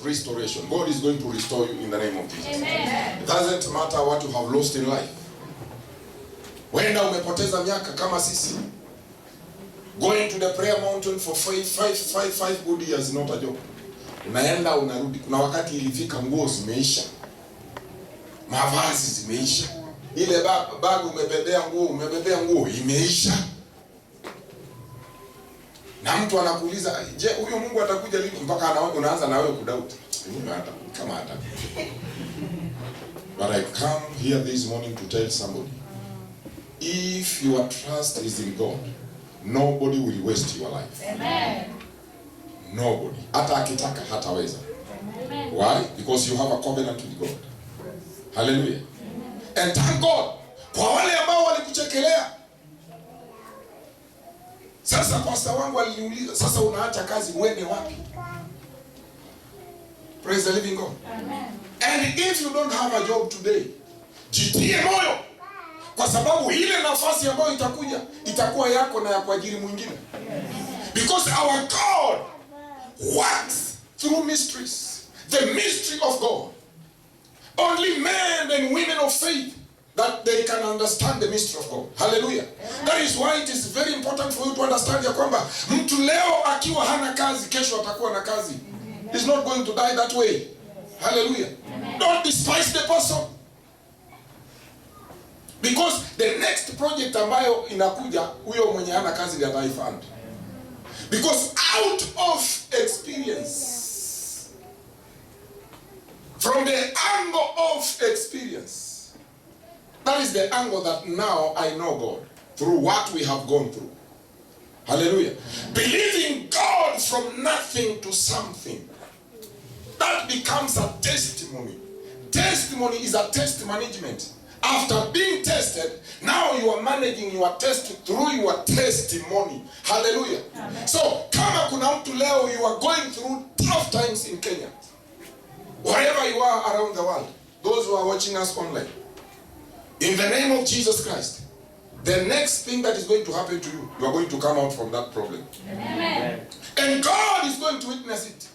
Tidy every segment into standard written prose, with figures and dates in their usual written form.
Restoration. God is going to restore you in the name of Jesus. Amen. It doesn't matter what you have lost in life. Wenda umepoteza miaka kama sisi. Going to the prayer mountain for five good years is not a joke. Unaenda unarudi. Kuna wakati ilifika nguo zimeisha. Mavazi zimeisha. Ile bag umebebea nguo imeisha. Na mtu anakuuliza, je, huyo Mungu atakuja lini? Mpaka unaanza na wewe kudoubt. Kama hata. But I come here this morning to tell somebody, if your trust is in God, nobody will waste your life. Amen. Nobody. Hata akitaka hataweza. Amen. Why? Because you have a covenant with God. Hallelujah. And thank God kwa wale ambao walikuchekelea. Sasa pastor wangu aliniuliza, sasa unaacha kazi uende wapi? Praise the living God. Amen. And if you don't have a job today, jitie moyo. Kwa sababu ile nafasi ambayo itakuwa yako na ya kuajiri mwingine. Because our God works through mysteries. The mystery of God. Only men and women of faith that they can understand the mystery of God. Hallelujah. That is why it is very important for you to understand ya kwamba mtu leo akiwa hana kazi, kesho atakuwa na kazi. He's not going to die that way. Hallelujah. Don't despise the person. Because the next project ambayo inakuja, huyo mwenye hana kazi ndiye ataifund. Because out of experience, from the angle of experience, that is the angle that now I know God through what we have gone through. Hallelujah. Believing God from nothing to something. That becomes a testimony. Testimony is a test management. After being tested, now you are managing your test through your testimony. Hallelujah. Amen. So, kama kuna mtu leo you are going through tough times in Kenya, wherever you are around the world, those who are watching us online, in the name of Jesus Christ, the next thing that is going to happen to you, you are going to come out from that problem. Amen. And God is going to witness it.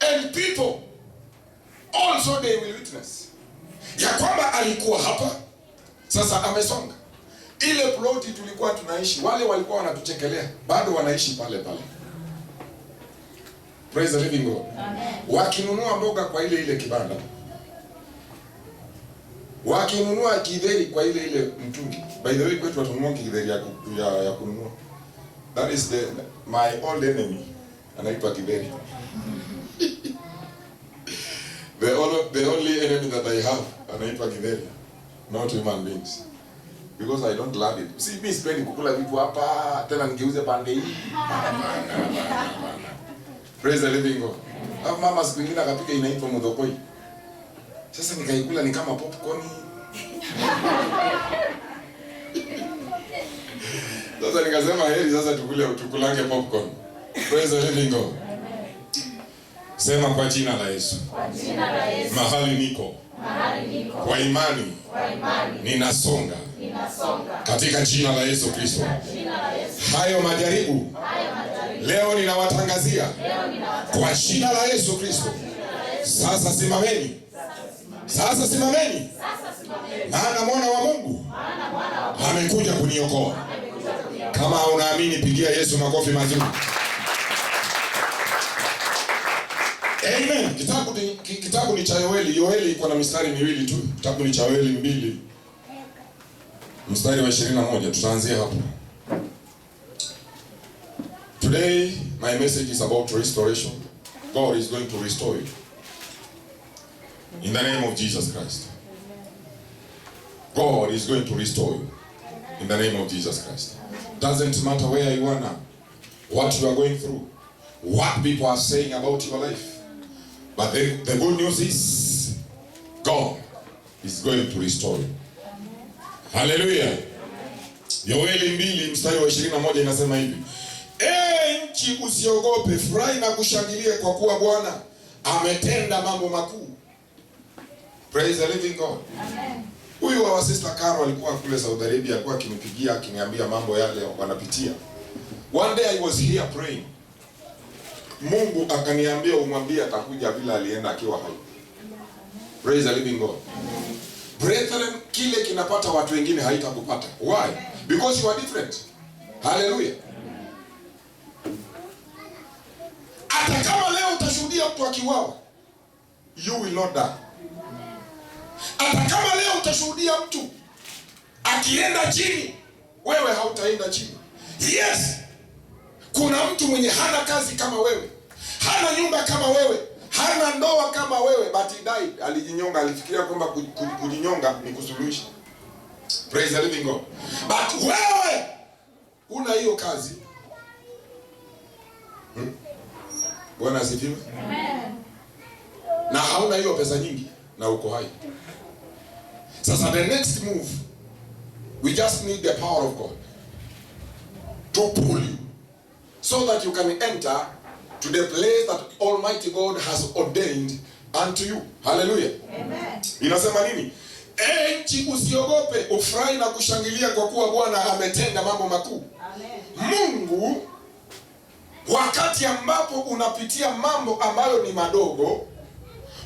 And people also they will witness. Ya kwamba alikuwa hapa, sasa amesonga. Ile ploti tulikuwa tunaishi, wale walikuwa wanatuchekelea, bado wanaishi pale pale. Praise the living God. Amen. Wakinunua mboga kwa ile kibanda. Wakinunua kidheri kwa ile mtungi. By the way, kwetu watununua kidheri ya kununua. That is my old enemy. Anaitwa kidheri. The only enemy that I have, anaitwa kidheri. Not human beings. Because I don't love it. See, mimi sipendi kukula vitu hapa, tena nigeuze pande hii. Praise the living God. Hapo mama siku nyingine akapika inaitwa mudhokoi. Sasa nikaikula ni kama popcorn. Sasa nikasema heri sasa tukulange popcorn. Praise the living God. Sema kwa jina la Yesu. Kwa jina la Yesu. Mahali niko. Kwa imani. Ninasonga. Katika jina la Yesu Kristo. Hayo majaribu. Leo ninawatangazia. Kwa jina la Yesu Kristo. Sasa simameni. Sasa simameni. Maana mwana wa Mungu amekuja kuniokoa. Kama unaamini pigia Yesu makofi mazuri. Amen. Kitabu ni cha Yoeli. Yoeli iko na mistari miwili tu. Kitabu ni cha Yoeli 2. Mstari wa 21. Tutaanzia hapo. Today my message is about restoration. God is going to restore you. In the name of Jesus Christ. God is going to restore you. In the name of Jesus Christ. Doesn't matter where you are now, what you are going through, what people are saying about your life. But the good news is, God is going to restore you. Hallelujah. Yoeli 2 mstari wa 21 inasema hivi. Nchi usiogope, furahi na kushangilia kwa kuwa Bwana ametenda mambo makuu. Praise the living God. Amen. Huyu wa sister Carol alikuwa kule Saudi Arabia, alikuwa akinipigia akiniambia mambo yale wanapitia. One day I was here praying. Mungu akaniambia umwambie atakuja vile alienda akiwa hai. Praise the living God. Brethren, kile kinapata watu wengine haitakupata. Why? Because you are different. Hallelujah. Hata kama leo utashuhudia mtu akiuawa, you will not die. Hata kama leo utashuhudia mtu akienda chini, wewe hautaenda chini. Yes, kuna mtu mwenye hana kazi kama wewe, hana nyumba kama wewe, hana ndoa kama wewe, but he died. Alijinyonga, alifikiria kwamba kujinyonga ni kusuluhisha. Praise the living God. But wewe una hiyo kazi. Bwana asifiwe. Amen. Na hauna hiyo pesa nyingi na uko hai. Sasa the next move, we just need the power of God to pull you so that you can enter to the place that Almighty God has ordained unto you. Hallelujah. Amen. Inasema nini? Nchi usiogope, ufurahi na kushangilia kwa kuwa Bwana ametenda mambo makuu. Amen. Mungu, wakati ambapo unapitia mambo ambayo ni madogo,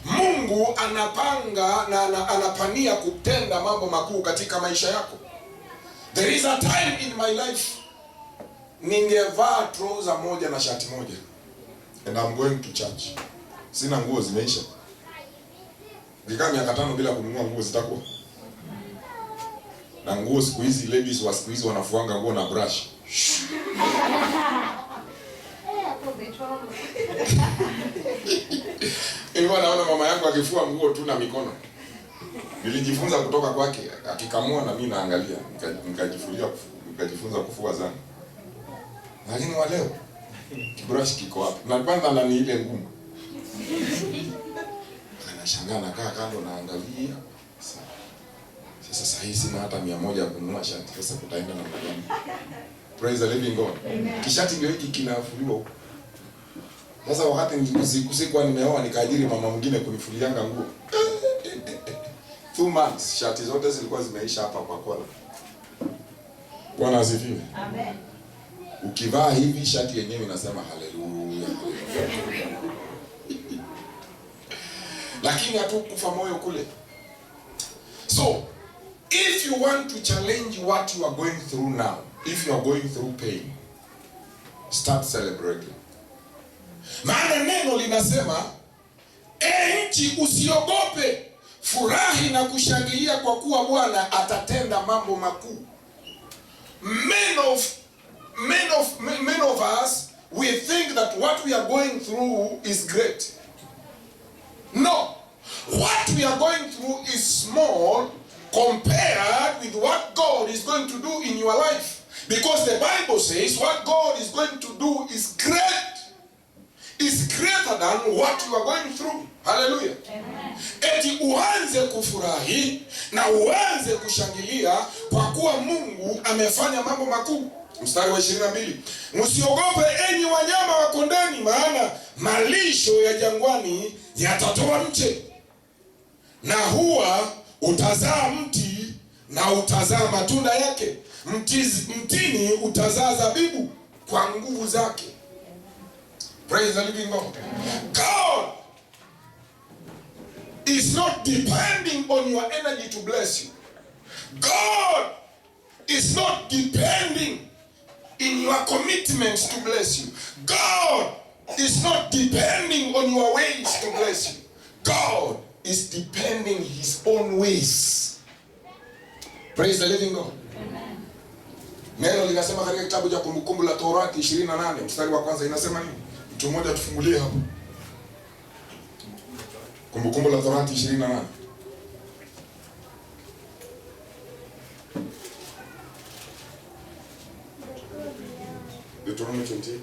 Mungu anapanga na anapania kutenda mambo makuu katika maisha yako. There is a time in my life ningevaa trouser moja na shati moja and I'm going to church. Sina nguo, zimeisha. Nikaa miaka 5 bila kununua nguo, zitakuwa na nguo. Siku hizi ladies wa siku hizi wanafuanga nguo na brush. Ilikuwa naona mama yangu akifua nguo tu na mikono. Nilijifunza kutoka kwake, akikamua na mimi naangalia, nikajifunza kufua zangu. Lakini wa leo brush kiko wapi? Na kwanza ndani ile ngumu. Anashangaa, nakaa kando naangalia. Sasa hii sina hata 100 kununua shati. Sasa kutaenda na mgani? Praise the living God. Amen. Kishati ndio hiki kinafuliwa huko. Sasa wakati sikuwa nimeoa, nikaajiri mama mwingine kunifulianga nguo. 2 months shati zote zilikuwa zimeisha hapa kwa kola. Bwana asifiwe. Amen. Ukivaa hivi shati yenyewe inasema haleluya. Lakini hatukufa moyo kule. So, if you want to challenge what you are going through now, if you are going through pain, start celebrating. Maana neno linasema, nchi usiogope, furahi na kushangilia kwa kuwa Bwana atatenda mambo makuu. Many of us, we think that what we are going through is great. No. What we are going through is small compared with what God is going to do in your life. Because the Bible says what God is going to do is great. Is greater than what you are going through. Hallelujah. Amen. Eti uanze kufurahi na uanze kushangilia kwa kuwa Mungu amefanya mambo makuu. Mstari wa 22. Msiogope enyi wanyama wa kondeni, maana malisho ya jangwani yatatoa mche. Na huwa utazaa mti na utazaa matunda yake. Mtini utazaa zabibu kwa nguvu zake. Praise the living God. God is not depending on your energy to bless you. God is not depending in your commitments to bless you. God is not depending on your ways to bless you. God is depending his own ways. Praise the living God. Amen. Neno linasema katika kitabu cha Kumbukumbu la Torati 28 mstari wa kwanza inasema nini? Mtu mmoja tufungulie hapo. Kumbukumbu la Torati 28. Deuteronomy 28.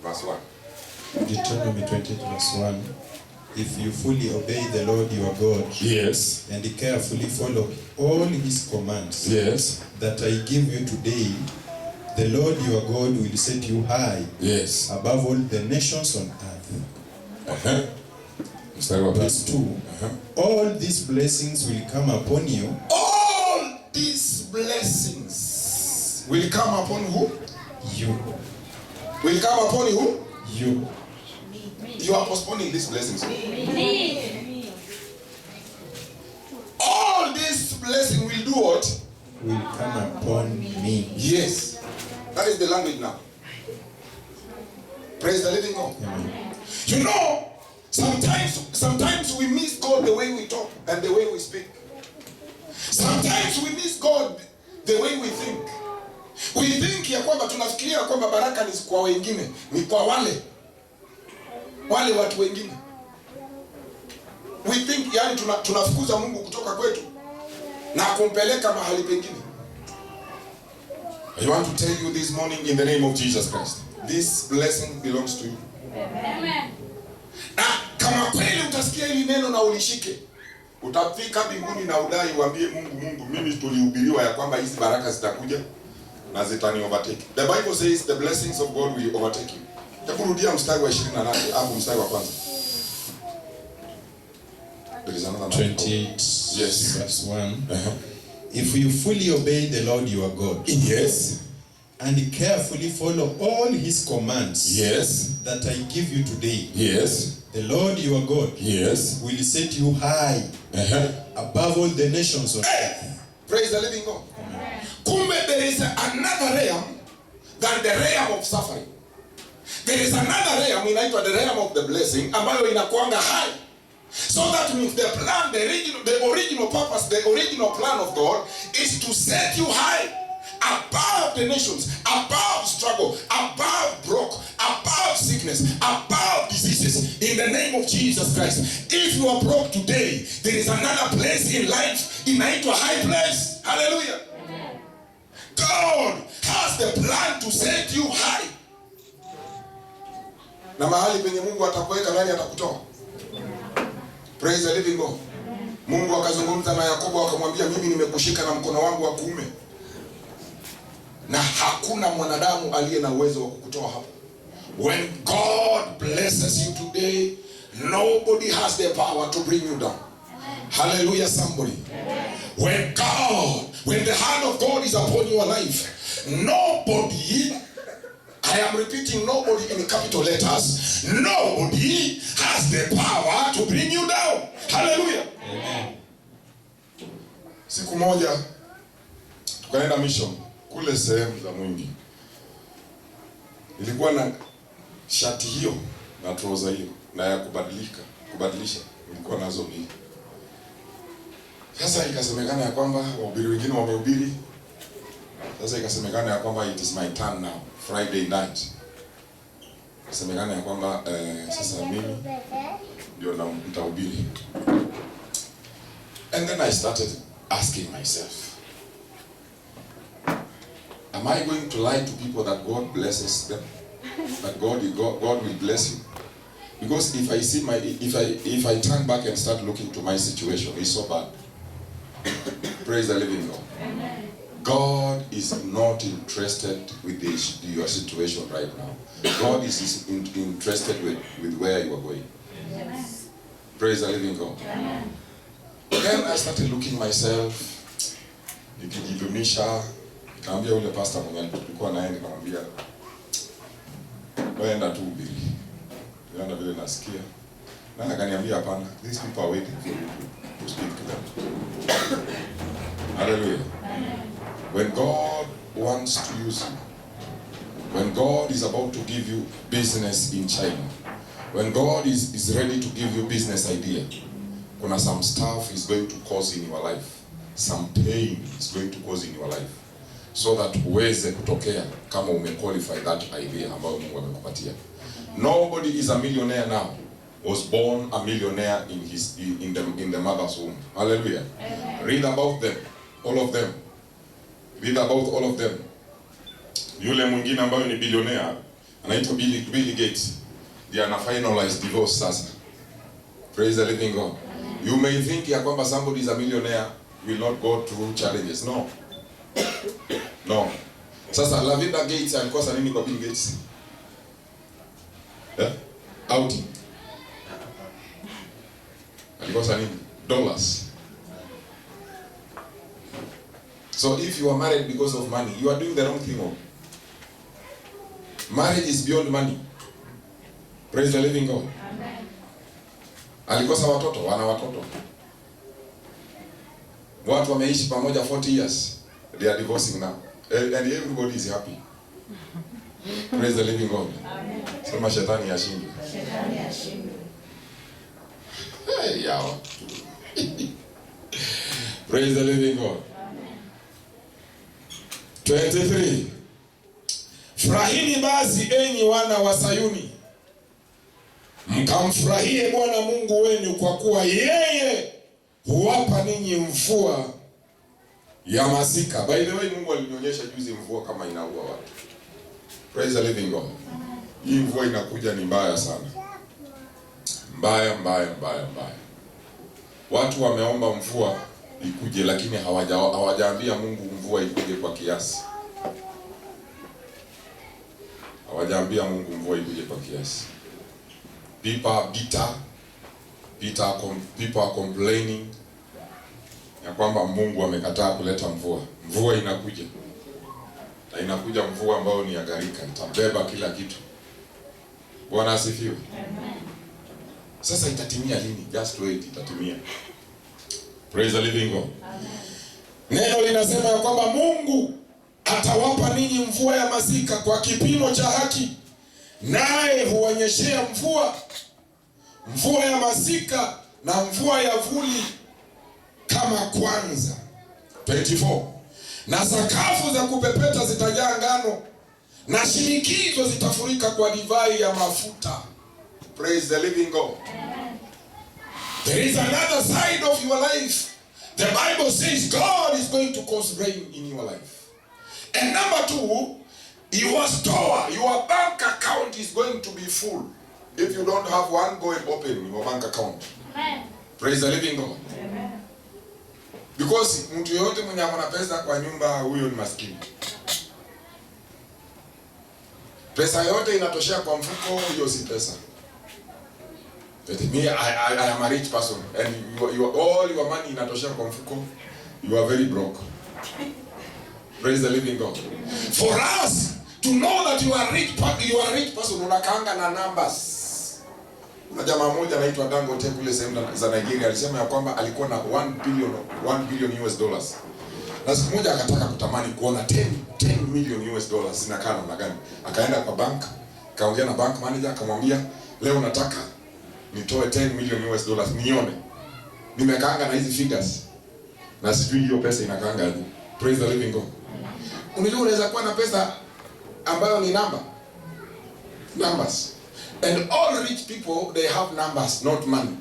Verse 1. Deuteronomy 28 verse 1. If you fully obey the Lord your God, yes, and carefully follow all his commands, yes, that I give you today, the Lord your God will set you high, yes, above all the nations on earth. Verse 2. All these blessings will come upon you. All these blessings will come upon who? You. Will come upon who? You. You are postponing these blessings. Me. All this blessing will do what? Will come upon me. Yes. That is the language now. Praise the living God. Amen. You know, sometimes we miss God the way we talk and the way we speak. Sometimes we miss God the way we think. We think ya kwamba tunafikiria kwamba baraka ni kwa wengine, ni kwa wale watu wengine. We think yani tunafukuza Mungu kutoka kwetu na kumpeleka mahali pengine. I want to tell you this morning in the name of Jesus Christ, this blessing belongs to you. Amen. Na kama kweli utasikia hili neno na ulishike, utafika mbinguni na udai uambie Mungu, mimi tulihubiriwa ya kwamba hizi baraka zitakuja na zitani overtake. The Bible says the blessings of God will overtake you. Takurudia mstari wa 28 hapo mstari wa kwanza. There is another 28, yes, verse 1. If you fully obey the Lord your God, yes, and carefully follow all his commands, yes, that I give you today, yes, the Lord your God, yes, will set you high above all the nations of earth. Praise the living God. Kumbe, there is another realm than the realm of suffering. There is another realm inaitwa the realm of the blessing ambayo inakuanga high. So that means the plan, the original purpose, the original plan of God is to set you high above the nations, above struggle, above broke, above sickness, above diseases. In the name of Jesus Christ. If you are broke today, there is another place in life inaitwa high place. Hallelujah. Amen. God has the plan to set you high. Na mahali penye Mungu atakuweka, nani atakutoa? Praise the living God. Mungu akazungumza na Yakobo akamwambia, mimi nimekushika na mkono wangu wa kuume, na hakuna mwanadamu aliye na uwezo wa kukutoa hapo. When God blesses you today, nobody has the power to bring you down. Hallelujah, somebody. When the hand of God is upon your life, nobody, I am repeating, nobody in capital letters, nobody has the power to bring you down. Hallelujah. Amen. Siku moja tukaenda mission kule sehemu za Mwingi. Nilikuwa na shati hiyo na trouser hiyo na ya kubadilisha nilikuwa nazo mbili. Sasa ikasemekana ya kwamba wahubiri wengine wamehubiri. Sasa ikasemekana ya kwamba it is my turn now, Friday night. Ikasemekana ya kwamba sasa mimi ndio nitahubiri. And then I started asking myself, am I going to lie to people that God blesses them? That God will bless you? Because if I turn back and start looking to my situation, it's so bad. Praise the living God. Amen. God is not interested with your situation right now. God is interested with where you are going. Amen. Praise the living God. Amen. Then I started looking myself, nikijidumisha, nikaambia ule pastor mwenye tulikuwa naye, nikamwambia waenda tu ubiri. Niliona vile nasikia. Na akaniambia hapana, these people are waiting for you to speak to them. Hallelujah. When God wants to use you, when God is about to give you business in China, when God is ready to give you business idea, kuna some stuff is going to cause in your life, some pain is going to cause in your life, so that uweze kutokea kama umequalify that idea ambayo Mungu amekupatia. Nobody is a millionaire now. Was born a millionaire in the mother's womb. Hallelujah. Amen. Read about them, all of them. Read about all of them. Yule mwingine ambayo ni billionaire anaitwa Bill Gates. They ana finalize divorce sasa. Praise the living God. You may think ya kwamba somebody is a millionaire will not go through challenges. No. No. Sasa Lavinda Gates alikosa nini kwa Bill Gates? Outing. Alikosa nini? Dollars. So if you are married because of money, you are doing the wrong thing. Marriage is beyond money. Praise the living God. Amen. Alikosa watoto, wana watoto. Watu wameishi pamoja 40 years. They are divorcing now. And everybody is happy. Praise the living God. Amen. Sema shetani ashindwe. Shetani ashindwe. Hey, yao. Praise the living God. Amen. 23. Furahini basi enyi wana wa Sayuni, mkamfurahie Bwana Mungu wenu, kwa kuwa yeye huwapa ninyi mvua ya masika. By the way, Mungu alinionyesha juzi mvua kama inaua watu. Praise the living God. Hii mvua inakuja ni mbaya sana. Mbaya. Watu wameomba mvua ikuje, lakini hawajaambia Mungu mvua ikuje kwa kiasi. Hawajaambia Mungu mvua ikuje kwa kiasi. People are bitter. People are complaining ya kwamba Mungu amekataa kuleta mvua. Mvua inakuja. Na inakuja mvua ambayo ni ya gharika, itabeba kila kitu. Bwana asifiwe. Amen. Sasa itatimia lini? Just wait, itatimia. Praise the living God. Amen. Neno linasema ya kwamba Mungu atawapa ninyi mvua ya masika kwa kipimo cha haki, naye huonyeshea mvua ya masika na mvua ya vuli kama kwanza. 24. Na sakafu za kupepeta zitajaa ngano, na shinikizo zitafurika kwa divai ya mafuta. Praise the living God. Amen. There is another side of your life. The Bible says God is going to cause rain in your life. And number 2, your store, your bank account is going to be full. If you don't have one, go and open your bank account. Amen. Praise the living God. Amen. Because mtu yote mwenye akona pesa kwa nyumba, huyo ni maskini. Pesa yote inatoshea kwa mfuko, hiyo si pesa. But me, I am a rich person, and all your money inatoshea kwa mfuko, you are very broke. Praise the living God. For us to know that you are a rich person, unakaanga na numbers. Na jamaa mmoja anaitwa Dangote kule sehemu za Nigeria alisema ya kwamba alikuwa na 1 billion US dollars. Na siku moja akataka kutamani kuona 10 million US dollars zinakaa namna gani. Akaenda kwa bank, kaongea na bank manager, akamwambia leo nataka nitoe 10 million US dollars nione. Nimekaanga na hizi figures. Na sijui hiyo pesa inakaanga aje. Praise the living God. Unajua unaweza kuwa na pesa ambayo ni numbers. And all rich people, they have numbers, not money.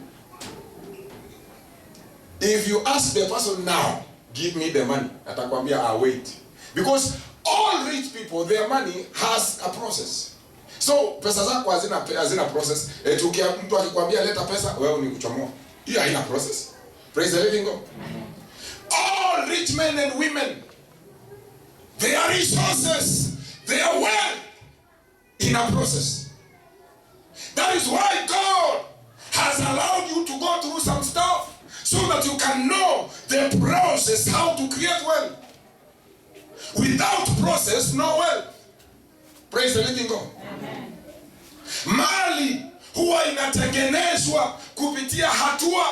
If you ask the person now, give me the money, atakwambia I'll wait. Because all rich people, their money has a process. So pesa zako hazina process. Mtu akikwambia leta pesa, wewe ni kuchomoa. Hiyo haina process. Praise the living God. All rich men and women, their resources, their wealth in a process. That is why God has allowed you to go through some stuff so that you can know the process, how to create wealth. Without process, no wealth. Praise the living God. Amen. Mali huwa inatengenezwa kupitia hatua.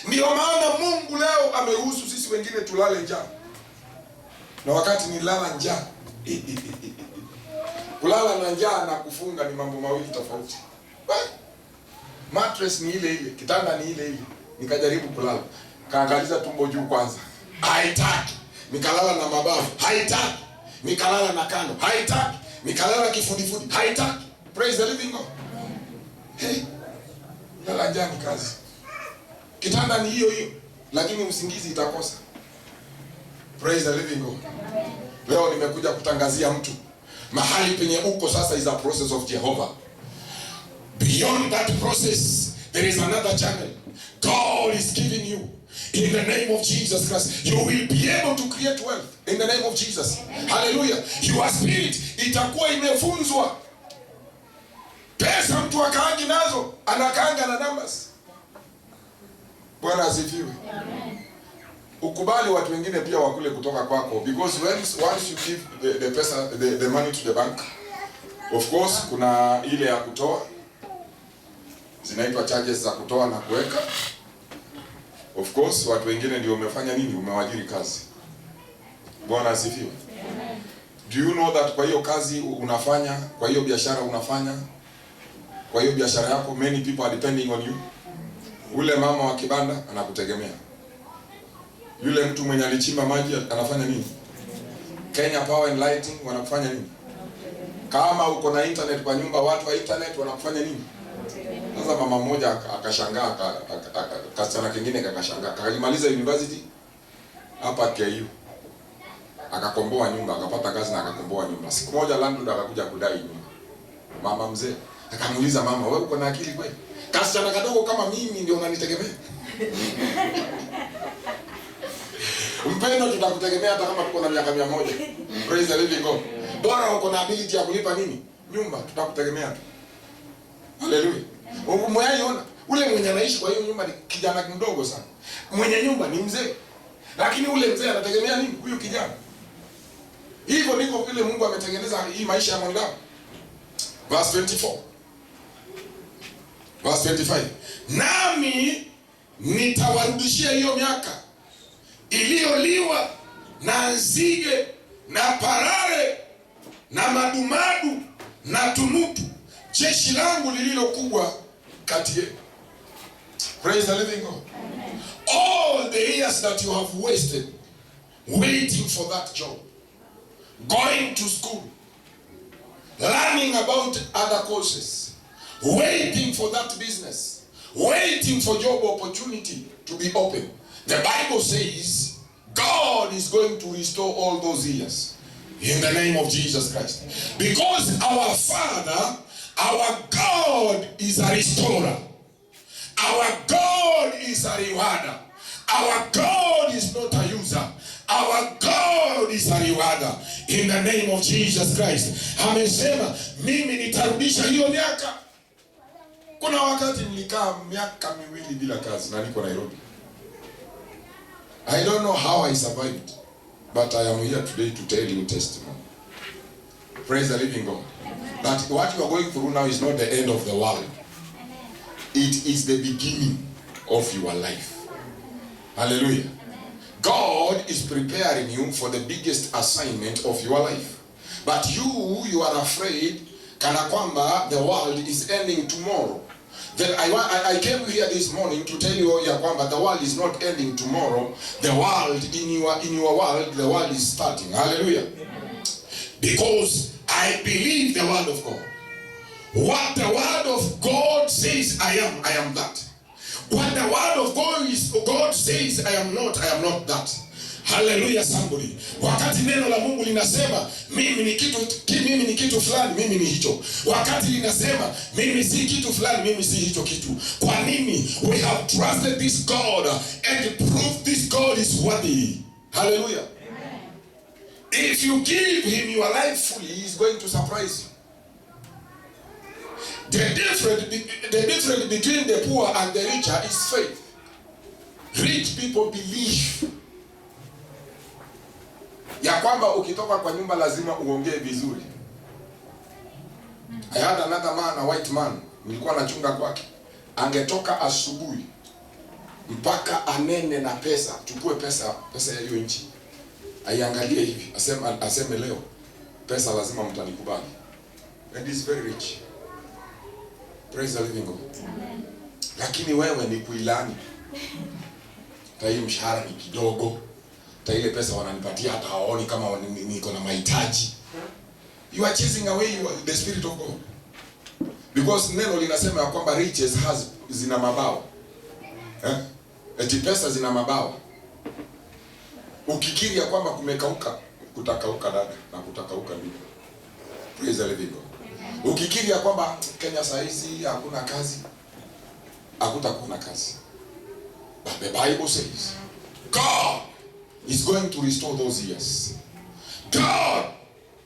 Ndio maana Mungu leo ameruhusu sisi wengine tulale njaa. Na wakati nilala njaa, kulala na njaa na kufunga ni mambo mawili tofauti. Mattress ni ile ile, kitanda ni ile ile. Nikajaribu kulala, kaangaliza tumbo juu kwanza, haitaki. Nikalala na mabavu, haitaki. Nikalala na kando, haitaki. Nikalala kifudifudi, haitaki. Praise the living God. Hey, lala njaa ni kazi. Kitanda ni hiyo hiyo, lakini usingizi itakosa. Praise the living God. Leo nimekuja kutangazia mtu mahali penye uko sasa is a process of Jehovah. Beyond that process, there is another channel. God is giving you, in the name of Jesus Christ, you will be able to create wealth in the name of Jesus. Hallelujah. Your spirit itakuwa imefunzwa. Pesa mtu akaangi nazo, anakaanga na numbers. Bwana asifiwe. Amen. ukubali watu wengine pia wakule kutoka kwako, because once you give the pesa the money to the bank, of course kuna ile ya kutoa, zinaitwa charges za kutoa na kuweka. Of course watu wengine ndio umefanya nini, umewajiri kazi. Bwana asifiwe. Do you know that kwa hiyo kazi unafanya, kwa hiyo biashara unafanya, kwa hiyo biashara yako, many people are depending on you. Ule mama wa kibanda anakutegemea. Yule mtu mwenye alichimba maji anafanya nini? Kenya Power and Lighting wanafanya nini? Kama uko na internet kwa nyumba, watu wa internet wanafanya nini? Sasa mama mmoja akashangaa, kasichana kingine kakashangaa, kalimaliza university hapa KU, akakomboa nyumba, akapata kazi na akakomboa nyumba. Siku moja landlord akakuja kudai nyumba. Mama mzee akamuuliza, mama wewe uko na akili kweli? Kasichana kadogo kama mimi ndio unanitegemea? Mpendo, tutakutegemea hata kama tuko na miaka 100. Praise the living God. Bora uko na ability ya kulipa nini? Nyumba, tutakutegemea tu. Hallelujah. Umeona ule mwenye anaishi kwa hiyo nyumba ni kijana mdogo sana. Mwenye nyumba ni mzee. Lakini ule mzee anategemea nini? Huyu kijana. Hivyo ndivyo vile Mungu ametengeneza hii maisha ya mwanadamu. Verse 24. Verse 25. Nami nitawarudishia hiyo miaka iliyoliwa na nzige na parare na madumadu na tunutu, jeshi langu lililo kubwa kati yenu. Praise the living God. All the years that you have wasted waiting for that job, going to school, learning about other courses, waiting for that business, waiting for job opportunity to be open. The Bible says God is going to restore all those years in the name of Jesus Christ. Because our Father, our God is a restorer. Our God is a rewarder. Our God is not a user. Our God is a rewarder in the name of Jesus Christ. Amesema mimi nitarudisha hiyo miaka. Kuna wakati nilikaa miaka 2 bila kazi na niko Nairobi. I don't know how I survived, but I am here today to tell you testimony. Praise the living God. That what you are going through now is not the end of the world. It is the beginning of your life. Hallelujah. God is preparing you for the biggest assignment of your life. But you are afraid kana kwamba the world is ending tomorrow. Then I came here this morning to tell you ya kwamba the world is not ending tomorrow. The world in your world, the world is starting. Hallelujah. Because I believe the word of God. What the word of God says I am that. What the word of God says I am not that. Hallelujah somebody. Wakati neno la Mungu linasema mimi ni kitu fulani, mimi ni hicho. Wakati linasema mimi si kitu fulani, mimi si hicho kitu. Kwa nini? We have trusted this God and proved this God is worthy. Hallelujah. Amen. If you give him your life fully, he is going to surprise you. The difference between the poor and the richer is faith. Rich people believe ya kwamba ukitoka kwa nyumba lazima uongee vizuri. I had another man, a white man, nilikuwa nachunga kwake. Angetoka asubuhi mpaka anene na pesa, chukue pesa ya hiyo nchi. Aiangalie hivi, aseme leo pesa lazima mtanikubali. And he's very rich. Praise the living God. Amen. Lakini wewe ni kuilani. Tai mshahara ni kidogo. Tai ile pesa wananipatia hata haoni kama niko na mahitaji. You are chasing away the spirit of God. Because neno linasema ya kwamba riches zina mabawa. Eti pesa zina mabawa. Ukikiri ya kwamba kumekauka, kutakauka dada na kutakauka ndugu. Praise the living God. Ukikiri ya kwamba Kenya saizi hakuna kazi, hakutakuwa kazi. But the Bible says God is going to restore those years. God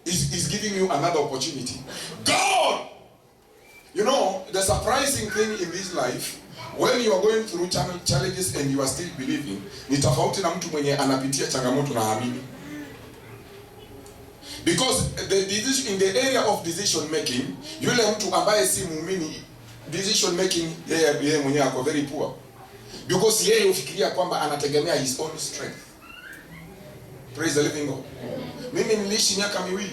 is giving you another opportunity. God, you know, the surprising thing in this life, when you are going through challenges and you are still believing, ni tofauti na mtu mwenye anapitia changamoto na haamini. Because the decision, in the area of decision making, yule mtu ambaye si muumini, decision making yeye mwenyewe ako very poor. Because yeye ufikiria kwamba anategemea his own strength. Praise the living God. Mimi niliishi miaka 2.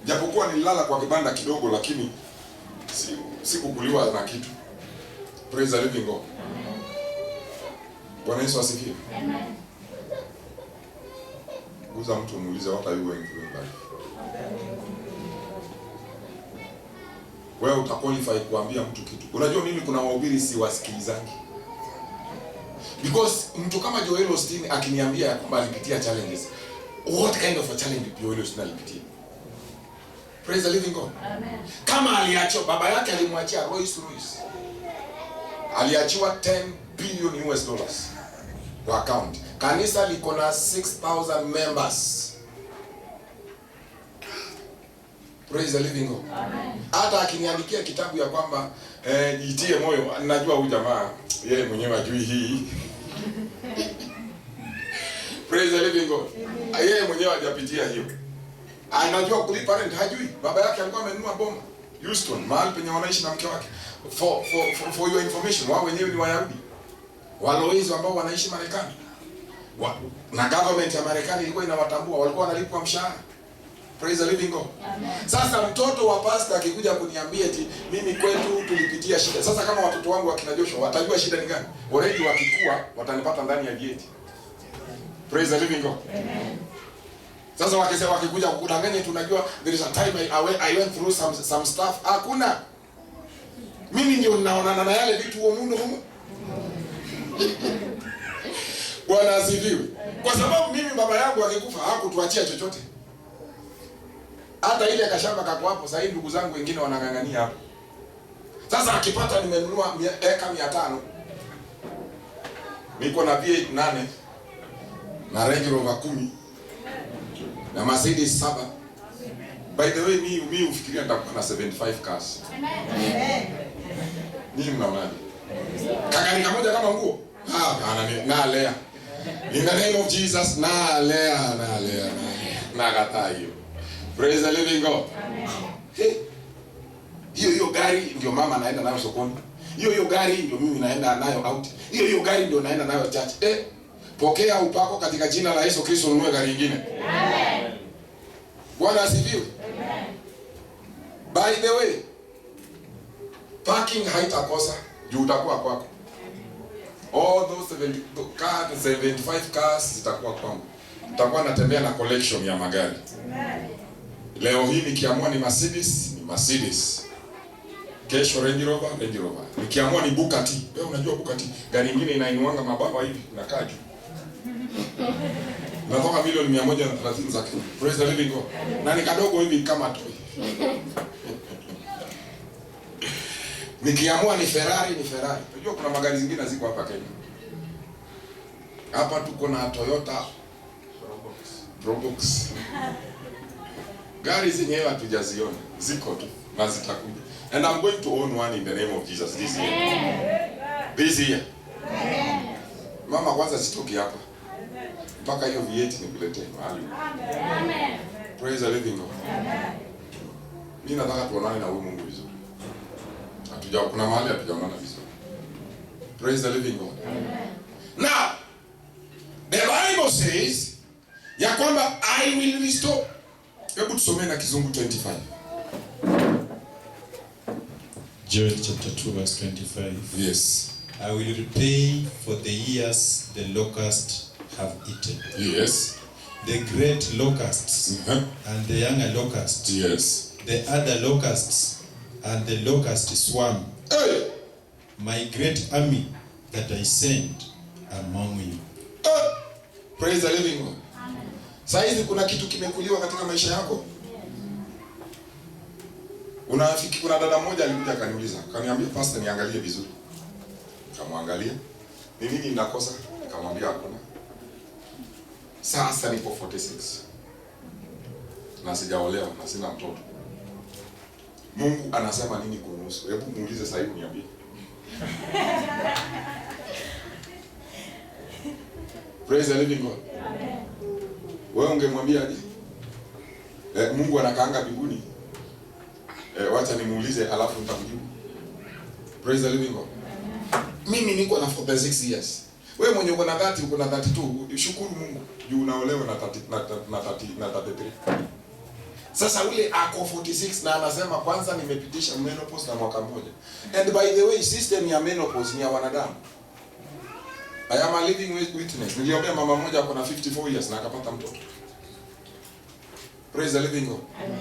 Japokuwa nililala kwa kibanda kidogo, lakini sikukuliwa na kitu. Praise the living God. Bwana Yesu asifiwe. Amen. Uza mtu muulize what are you going through in life. Wewe utaqualify kuambia mtu kitu. Unajua mimi kuna wahubiri si wasikilizangi. Because mtu kama Joel Osteen akiniambia kwamba alipitia challenges. What kind of a challenge Joel Osteen alipitia? Praise the living God. Amen. Kama aliachwa, baba yake alimwachia Rolls Royce. Aliachiwa 10 billion US dollars kwa account. Kanisa liko na 6,000 members. Praise the living God. Amen. Hata akiniandikia kitabu ya kwamba jitie moyo, najua huyu jamaa yeye mwenyewe ajui hii. Praise the living God. Yeye mwenyewe hajapitia hiyo. Anajua kulipa rent, hajui. Baba yake alikuwa amenunua boma Houston, mahali penye wanaishi na mke wake. For your information, wao wenyewe ni Wayahudi. Walowezi ambao wanaishi Marekani. Na government ya Marekani ilikuwa inawatambua, walikuwa wanalipwa mshahara. Praise the living God. Amen. Sasa mtoto wa pastor akikuja kuniambia eti mimi kwetu tulipitia shida. Sasa kama watoto wangu wakina Joshua watajua shida ni gani? Already wakikua watanipata ndani ya dieti. Praise the living God. Amen. Sasa wakikuja kukudanganya tunajua there is a time I went through some stuff. Hakuna. Mimi ndio ninaona na yale vitu huo mundo humo. Bwana asifiwe. Kwa sababu mimi baba yangu akikufa hakutuachia chochote. Hata ile kashamba kako hapo, sasa hivi ndugu zangu wengine wanangangania hapo. Sasa akipata nimenunua eka 500. Niko na V8 8 na Range Rover 10 na Mercedes 7. By the way, mimi ufikiria nitakuwa na 75 cars. Amen. Nini mnaonaje? Kagari kamoja kama nguo? Nalea. In the name of Jesus, nalea. Nakataa hiyo. Praise the living God. Amen. Hey. Hiyo gari ndio mama anaenda nayo sokoni. Hiyo gari ndio mimi naenda nayo out. Hiyo gari ndio naenda nayo church. Pokea upako katika jina la Yesu Kristo, ununue gari nyingine. Amen. Bwana asifiwe. Amen. By the way, parking haitakosa juu utakuwa kwako. All those 75 cars zitakuwa kwangu. Utakuwa natembea na collection ya magari. Amen. Leo hii nikiamua ni Mercedes. Kesho Range Rover. Nikiamua ni Bugatti. Wewe unajua Bugatti, gari nyingine inainuanga mabawa hivi inakaa juu. Natoka milioni 130 za Kenya. Praise the living God. Na ni kadogo hivi kama toy. Nikiamua ni Ferrari. Unajua kuna magari zingine ziko hapa Kenya. Hapa tuko na Toyota Probox. Gari zenyewe hatujaziona, ziko tu na zitakuja. And I'm going to own one in the name of Jesus this year. This year. Mama kwanza sitoki hapa. Mpaka hiyo V8 nikuletee mahali. Amen. Praise the living God. Amen. Mimi nataka tuonane na huyu Mungu vizuri. Kuna mahali hatujaonana vizuri. Praise the living God. Amen. Now, the Bible says ya kwamba I will restore. Hebu tusome na Kizungu 25. Joel chapter 2 verse 25. Yes. I will repay for the years the locusts have eaten. Yes. The great locusts and the younger locusts. Yes. The other locusts and the locust swarm. Hey. My great army that I sent among you. Praise the living God. Saizi kuna kitu kimekuliwa katika maisha yako. Unafiki, kuna dada mmoja alikuja akaniuliza, akaniambia pastor niangalie vizuri. Nikamwangalia. Ni nini ninakosa? Nikamwambia hakuna. Sasa nipo 46. Na sijaolewa na sina mtoto. Mungu anasema nini kuhusu? Hebu muulize sasa hivi niambie. Praise the living God. Wewe ungemwambia aje? Mungu anakaanga mbinguni. Wacha nimuulize alafu nitamjibu. Praise the living God. Mimi niko na 46 years. Wewe mwenye uko na 30, uko na 32, shukuru Mungu. Juu unaolewa na 33. Sasa ule ako 46 na anasema kwanza nimepitisha menopause na mwaka mmoja. And by the way, system ya menopause ni ya wanadamu. I am a living witness. Niliombea mama mmoja ako na 54 years na akapata mtoto. Praise the living God. Amen.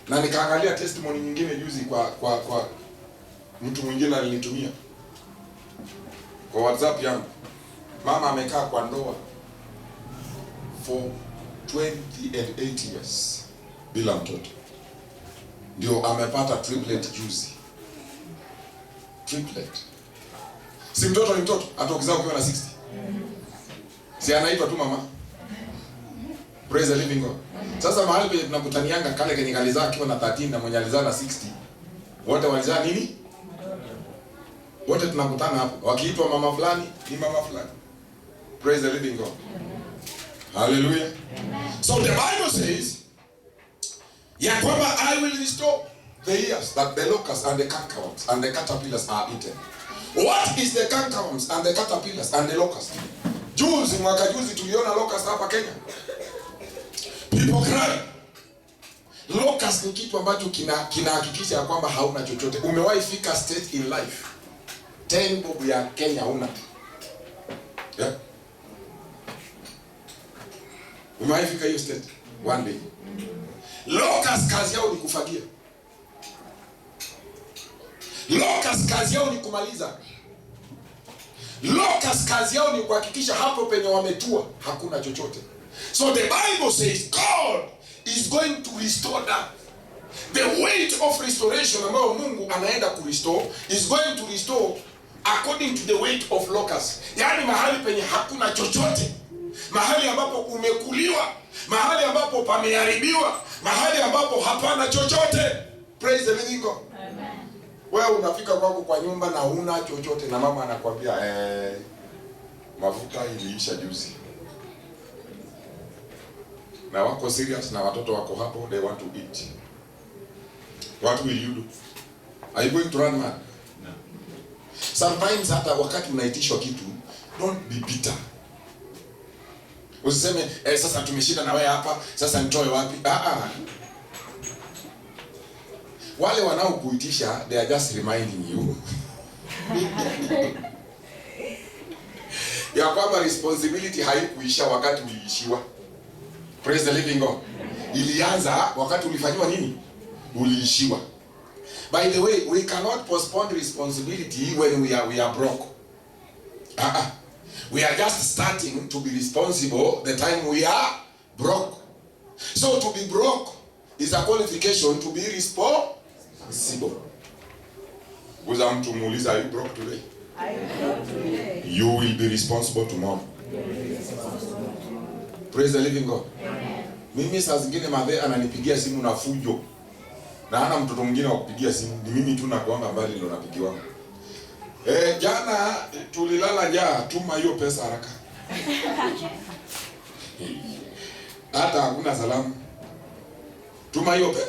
Na nikaangalia testimony nyingine juzi kwa mtu mwingine alinitumia kwa WhatsApp yangu. Mama amekaa kwa ndoa for 28 years bila mtoto. Ndio amepata triplet juzi. Triplet. Si mtoto ni mtoto, hata ukizaa ukiwa na 60. Si anaitwa tu mama. Praise the living God. Sasa mahali penye tunakutanianga kale kenye kalizaa akiwa na 13 na mwenye alizaa na 60. Wote walizaa nini? Wote tunakutana hapo. Wakiitwa mama fulani, ni mama fulani. Praise the living God. Hallelujah. So the Bible says, ya kwamba I will restore the years that the locusts and the cankerworms and the caterpillars are eaten. What is the cankerworms and the caterpillars and the locusts? Mwaka juzi tuliona locust hapa Kenya. People cry. Locust ni kitu ambacho kinahakikisha ya kwamba hauna chochote. Umewahi fika state in life 10 bob ya Kenya una. Yeah. Umewahi fika hiyo state one day. Locust kazi yao ni kufagia. Locust kazi yao ni kumaliza. Locust kazi yao ni kuhakikisha hapo penye wametua hakuna chochote. So the Bible says God is going to restore that. The weight of restoration ambayo Mungu anaenda kurestore is going to restore according to the weight of locusts. Yaani mahali penye hakuna chochote, mahali ambapo umekuliwa, mahali ambapo pameharibiwa, mahali ambapo hapana chochote. Praise the living God. Amen. Wewe unafika kwako kwa nyumba na huna chochote na mama anakuambia mafuta iliisha juzi. Na wako serious na watoto wako hapo, they want to eat. What will you do? Are you going to run mad? No. Sometimes hata wakati unaitishwa kitu, don't be bitter. Usiseme sasa tumeshinda na wewe hapa, sasa nitoe wapi? Wale wanaokuitisha, they are just reminding you ya kwamba responsibility haikuisha wakati uliishiwa. Praise the living God. Ilianza wakati ulifanywa nini? Uliishiwa. By the way, we cannot postpone responsibility when we are broke. We are just starting to be responsible the time we are broke. So to be broke is a qualification to be responsible. Uza mtu muuliza, are you broke today? I am broke today. You will be responsible tomorrow. Praise the living God. Amen. Mimi saa zingine madhe ananipigia simu na fujo. Na hana mtoto mwingine wa kupigia simu. Ni mimi tu na kuanga mbali ndo napigiwa. Jana tulilala njaa, tuma hiyo pesa haraka. Hata hakuna salamu. Tuma hiyo pesa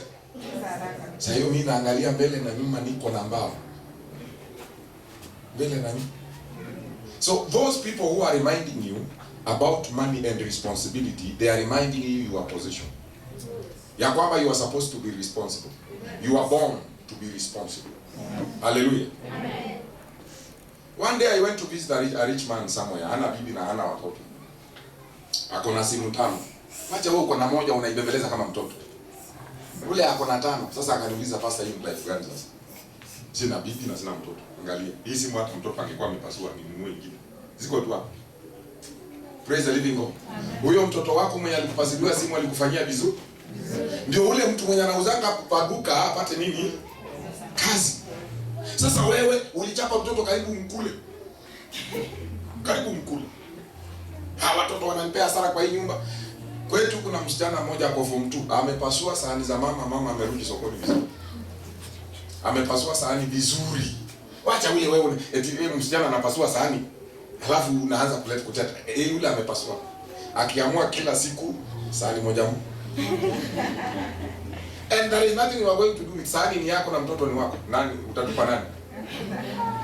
haraka. Sasa hiyo mimi naangalia mbele na nyuma, niko na mbao. Mbele na nyuma. So those people who are reminding you about money and responsibility, they are reminding you your position. Ya kwamba you are supposed to be responsible. You are born to be responsible. Hallelujah. Amen. One day I went to visit a rich man somewhere. Hana bibi na hana watoto. Ako na simu 5. Wacha wewe uko na moja unaibembeleza kama mtoto. Ule ako na 5. Sasa akaniuliza, pastor, you life gani sasa? Sina bibi na sina mtoto. Angalia. Hii simu hata mtoto angekuwa amepasua ninunue nyingine. Ziko tu hapo. Praise the living God. Huyo mtoto wako mwenye alikupasilia simu alikufanyia vizuri. Ndio ule mtu mwenye anauzanga paduka apate nini? Kazi. Sasa wewe ulichapa mtoto karibu mkule. Karibu mkule. Hawa watoto wananipea hasara kwa hii nyumba. Kwetu kuna msichana mmoja kwa form 2, amepasua sahani za mama amerudi sokoni vizuri. Amepasua sahani vizuri. Wacha ule wewe eti msichana anapasua sahani. Halafu unaanza kuteta. Yule amepasua. Akiamua kila siku sahani moja. And there is nothing you are going to do with sahani ni yako na mtoto ni wako. Nani utatupa nani?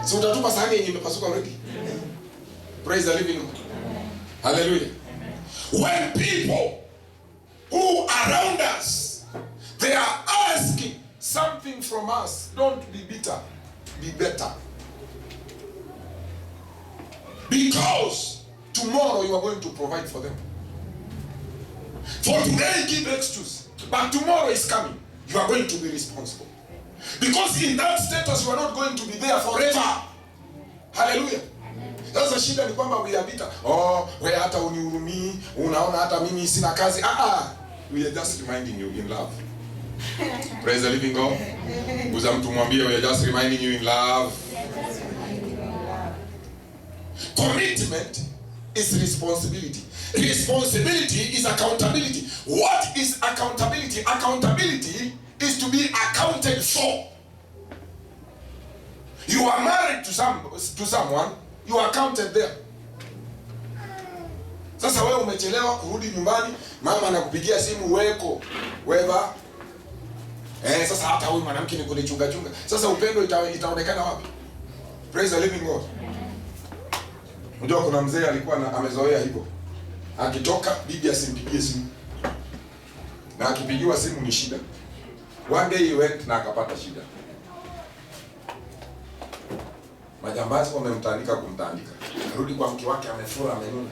Si utatupa sahani yenye imepasuka already. Praise the living God. Hallelujah. When people who around us, they are asking something from us, don't be bitter, be better. Because tomorrow you are going to provide for them. For today, give excuse, but tomorrow is coming. You are going to be responsible. Because in that status, you are not going to be there forever. Hallelujah. Sasa shida ni kwamba we are bitter. Oh, wewe hata unihurumii, unaona hata mimi sina kazi. We are just reminding you in love. Praise the living God. Uza mtu mwambie we are just reminding you in love. Commitment is responsibility. Responsibility is accountability. What is accountability? Accountability is to be accounted for. You are married to someone, you are counted there. Sasa wewe umechelewa kurudi nyumbani, mama anakupigia simu weko, weva. Sasa hata huyu mwanamke ni kunichunga chunga. Sasa upendo itaonekana wapi? Praise the living God. Unajua kuna mzee alikuwa amezoea hivyo. Akitoka bibi asimpigie simu. Na akipigiwa simu ni shida. One day he went na akapata shida. Majambazi wamemtandika kumtandika. Arudi kwa mke wake amefura amenuna.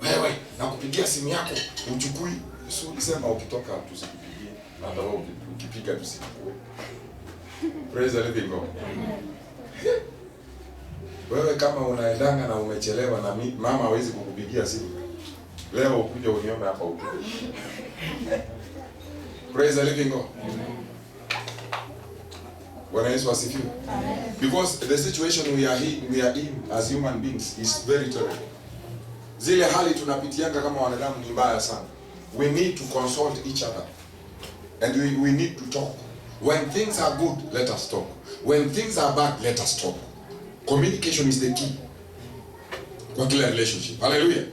Wewe nakupigia simu yako uchukui. Sio ulisema ukitoka tusikupigie. Hata wewe ukipiga tusikue. Praise the living God. Wewe kama unaendanga na umechelewa na mama hawezi kukupigia simu. Leo ukuje uniombe hapa huko. Praise the living God. Bwana Yesu asifiwe. Because the situation we are in as human beings is very terrible. Zile hali tunapitianga kama wanadamu ni mbaya sana. We need to consult each other. And we need to talk. When things are good, let us talk. When things are bad, let us talk. Communication is the key kwa kila relationship. Hallelujah.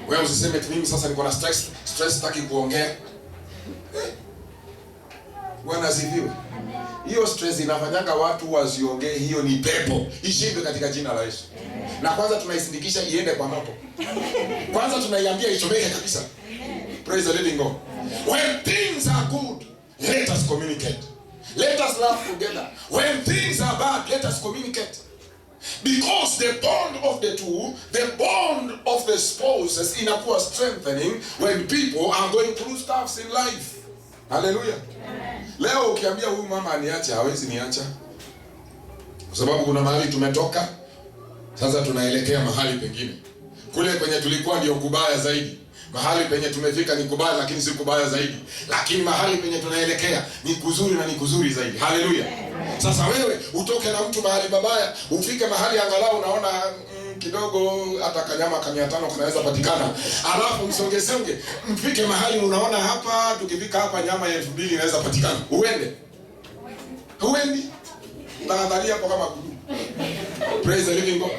Wewe usiseme tu mimi sasa niko na stress taki kuongea. Bwana asifiwe. Hiyo stress inafanyanga watu wasiongee, hiyo ni pepo. Ishinde katika jina la Yesu. Na kwanza tunaisindikisha iende kwa moto. Kwanza tunaiambia ichomeke kabisa. Praise the living God. When things are good, let us communicate. Let us laugh together. When things are bad, let us communicate. Because the bond of the two, the bond of the spouses inakuwa strengthening when people are going through stuffs in life. Hallelujah. Leo ukiambia huyu mama aniache, hawezi niacha. Kwa sababu kuna mahali tumetoka, sasa tunaelekea mahali pengine. Kule kwenye tulikuwa ndio kubaya zaidi. Mahali penye tumefika ni kubaya lakini si kubaya zaidi. Lakini mahali penye tunaelekea ni kuzuri na ni kuzuri zaidi. Hallelujah. Sasa wewe utoke na mtu mahali babaya, ufike mahali angalau unaona kidogo hata kanyama ka 500 kanaweza patikana. Alafu msonge mfike mahali unaona hapa tukifika hapa nyama ya 2000 inaweza patikana. Uendi. Naangalia hapo kama kudu. Praise the living God.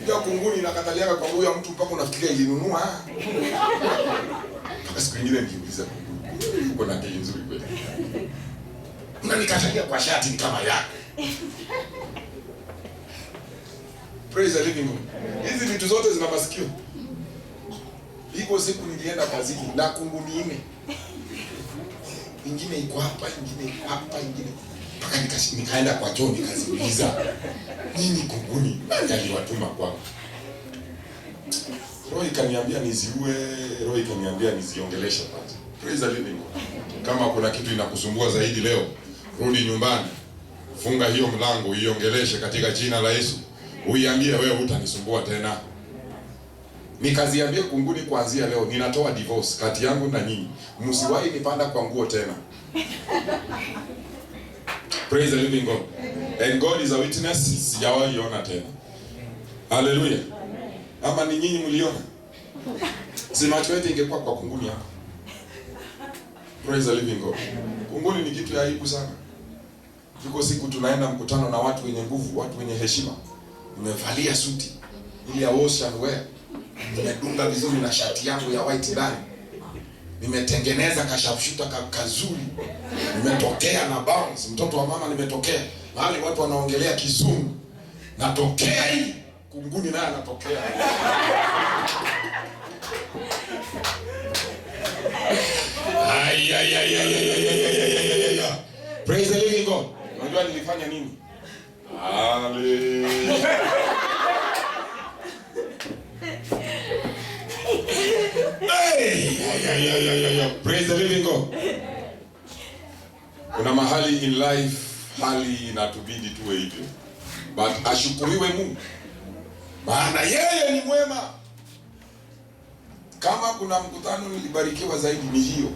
Ya kunguni nakataliaka kwa huyo mtu mpaka unafikiria ilinunua. Mpaka siku nyingine nikiuliza kunguni. Uko na bei nzuri kweli. Unanikatalia kwa shati ni kama yako. Praise the living God. Hizi vitu zote zina masikio. Iko siku nilienda kazini na kunguni 4. Ingine iko hapa, ingine iko hapa, ingine mpaka nikaenda kwa choo nikaziuliza. Nini kunguni? Nani aliwatuma kwangu? Roho ikaniambia niziue, roho ikaniambia niziongeleshe kwanza. Praise the living God. Kama kuna kitu inakusumbua zaidi leo, rudi nyumbani. Funga hiyo mlango, iongeleshe katika jina la Yesu. Uiambie wewe hutanisumbua tena. Nikaziambia kunguni kuanzia leo ninatoa divorce kati yangu na nyinyi. Msiwahi nipanda kwa nguo tena. Praise the living God. And God is a witness, sijawahi ona tena. Hallelujah. Ama ni nyinyi mliona? Si macho yetu ingekuwa kwa kunguni hapa. Praise the living God. Kunguni ni kitu ya aibu sana. Ziko siku tunaenda mkutano na watu wenye nguvu, watu wenye heshima. Nimevalia suti ili ya wash and wear. Nimedunga vizuri na shati yangu ya white ndani. Nimetengeneza kashapshuta kazuri. Nimetokea na bounce, mtoto wa mama nimetokea. Mahali watu wanaongelea Kizungu. Natokea hii. Kunguni naye anatokea. Ay. Praise the living God. Unajua nilifanya nini? Hallelujah. Hey. Praise the living God. Kuna mahali in life hali inatubidi tuwe hivyo. But ashukuriwe Mungu. Maana yeye ni mwema. Kama kuna mkutano nilibarikiwa zaidi ni hiyo.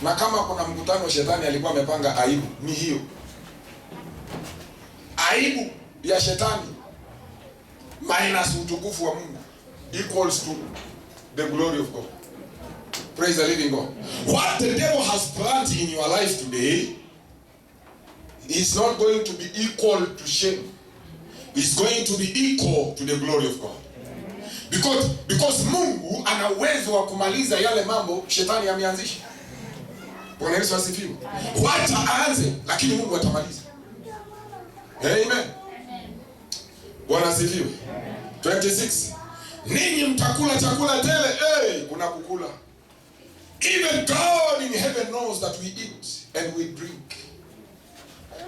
Na kama kuna mkutano shetani alikuwa amepanga aibu ni hiyo. Aibu ya shetani minus utukufu wa Mungu equals to the glory of God. Praise the living God. What the devil has planned in your life today is not going to be equal to shame. It's going to be equal to the glory of God. Because Mungu ana uwezo wa kumaliza yale mambo shetani ameanzisha. Bwana Yesu asifiwe. Wacha aanze lakini Mungu atamaliza. Amen. Bwana asifiwe. 26. Ninyi mtakula chakula tele, kuna kukula. Even God in heaven knows that we eat and we drink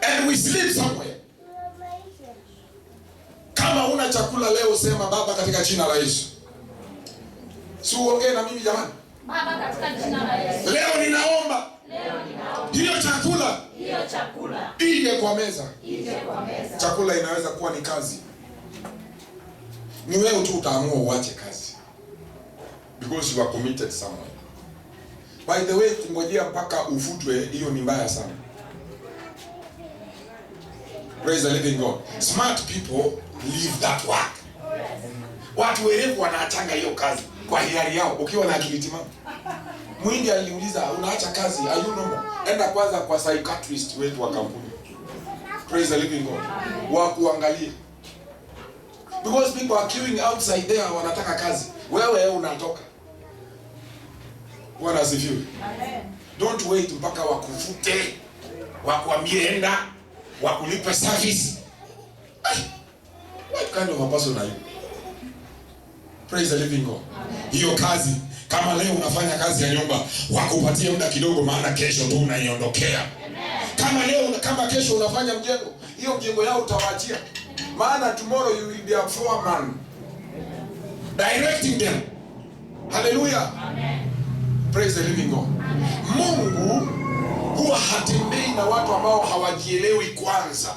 and we sleep somewhere. Kama una chakula leo sema Baba katika jina la Yesu. Si uongee na mimi jamani. Baba katika jina la Yesu. Leo ninaomba. Hiyo chakula ije kwa meza. Chakula inaweza kuwa ni kazi. Ni wewe tu utaamua uache kazi. Because you are committed somewhere. By the way, kungojea mpaka ufutwe hiyo ni mbaya sana. Praise the living God. Smart people leave that work. Watu werevu wanaachanga hiyo kazi kwa hiari yao ukiwa na akili timamu. Mwindi aliuliza unaacha kazi, are you normal? Enda kwanza kwa psychiatrist wetu wa kampuni. Praise the living God. Wa kuangalia. Because people are queuing outside there wanataka kazi. Wewe unatoka. Bwana asifiwe. Amen. Don't wait mpaka wakufute. Wakuambie enda, wakulipe service. What kind of a person are you? Praise the living God. Amen. Hiyo kazi kama leo unafanya kazi ya nyumba, wakupatie muda kidogo maana kesho tu unaiondokea. Kama kesho unafanya mjengo, hiyo mjengo yao utawaachia. Maana tomorrow you will be a foreman directing them. Hallelujah. Amen. Praise the living God. Amen. Mungu huwa hatembei na watu ambao hawajielewi kwanza.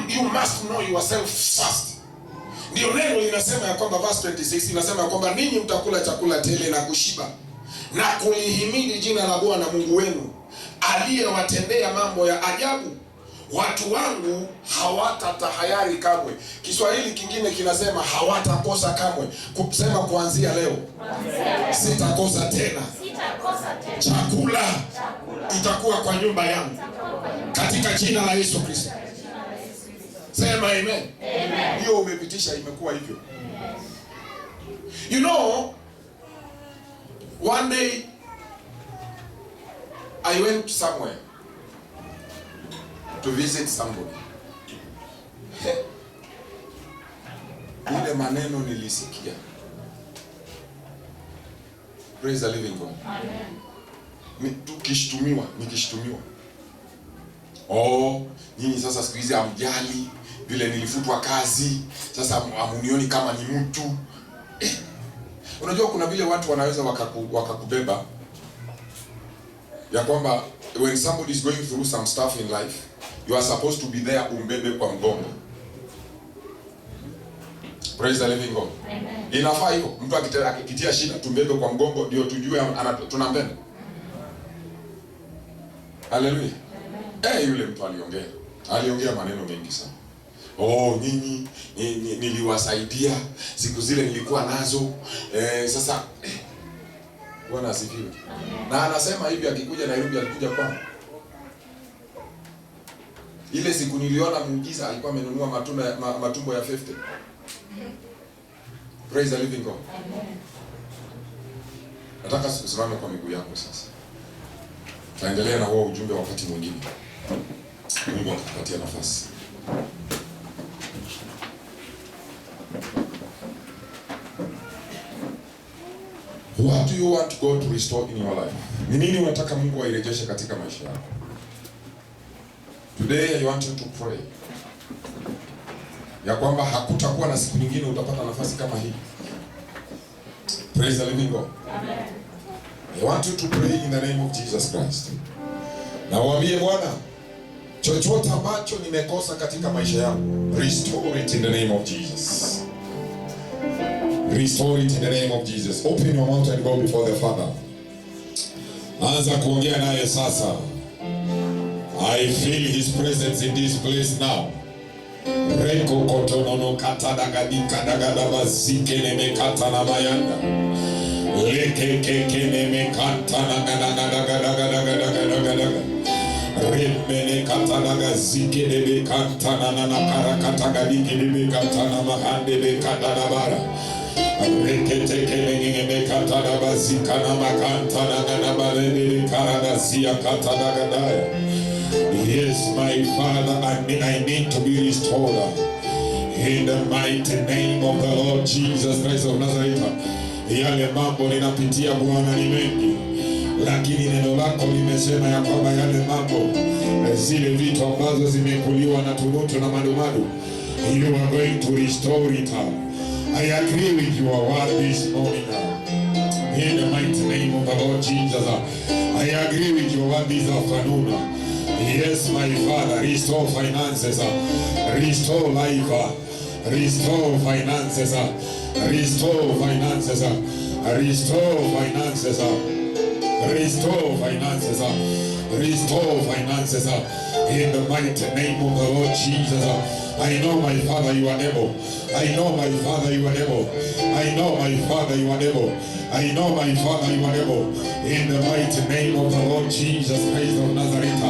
You must know yourself first. Ndio neno linasema ya kwamba verse 26 inasema ya kwamba ninyi mtakula chakula tele na kushiba na kulihimidi jina la Bwana Mungu wenu aliyewatendea mambo ya ajabu. Watu wangu hawatatahayari kamwe. Kiswahili kingine kinasema hawatakosa kamwe. Kusema kuanzia leo. Sitakosa tena. Chakula itakuwa kwa nyumba yangu. Katika jina la Yesu Kristo. Sema amen. Amen. Hiyo umepitisha imekuwa hivyo. You know, one day I went somewhere to visit somebody. Ile maneno nilisikia. Praise the living God. Amen. Nikishtumiwa. Nyinyi sasa siku hizi hamjali vile nilifutwa kazi. Sasa amunioni kama ni mtu. Unajua kuna vile watu wanaweza wakakubeba ya kwamba when somebody is going through some stuff in life, you are supposed to be there umbebe kwa mgongo. Praise the living God. Amen. Inafaa hivyo. Mtu akipitia shida tumbebe kwa mgongo ndio tujue tunampenda. Hallelujah. Yule mtu aliongea maneno mengi sana. Nyinyi niliwasaidia siku zile nilikuwa nazo. Sasa Bwana asifiwe. Na anasema hivi akikuja Nairobi alikuja kwangu. Ile siku niliona muujiza alikuwa amenunua matumbo ya 50. Praise the living God. Nataka usimame kwa miguu yako sasa. Taendelea na huo ujumbe wakati mwingine. Mungu akupatie nafasi. What do you want God to restore in your life? Ni nini unataka Mungu airejeshe katika maisha yako? Today I want you to pray ya kwamba hakutakuwa na siku nyingine utapata nafasi kama hii. Praise the living God. Amen. I want you to pray in the name of Jesus Christ. Na waambie Bwana, chochote ambacho nimekosa katika maisha yangu, restore it in the name of Jesus. Restore it in the name of Jesus. Open your mouth and go before the Father. Anza kuongea naye sasa. I feel his presence in this place now. Reko kotonono katadagadika dagadaba zike nemekata na mayanda. Leke keke nemekata na gadagadagadagadagadagadaga. Remene katadaga zike nemekata na nakarakatagadiki nemekata na mahande nekatadabara. Reketeke nemekata na bazika na makanta na gadabarende karadazia katadagadaya. Yes, my Father, I need to be restored in the mighty name of the Lord Jesus Christ of Nazareth. Yale mambo ninapitia Bwana ni mengi, lakini neno lako limesema ya kwamba yale mambo, zile vitu ambazo zimekuliwa na tunutu na madumadu, you are going to restore it. I agree with your word this morning. In the mighty name of the Lord Jesus, I agree with your word this afternoon. Yes, my Father, restore finances, restore life, restore finances, restore finances, restore finances, restore finances, restore finances, in the mighty name of the Lord Jesus. I know, my Father, you are able. I know, my Father, you are able. I know, my Father, you are able. I know, my Father, you are able. In the mighty name of the Lord Jesus Christ of Nazareth.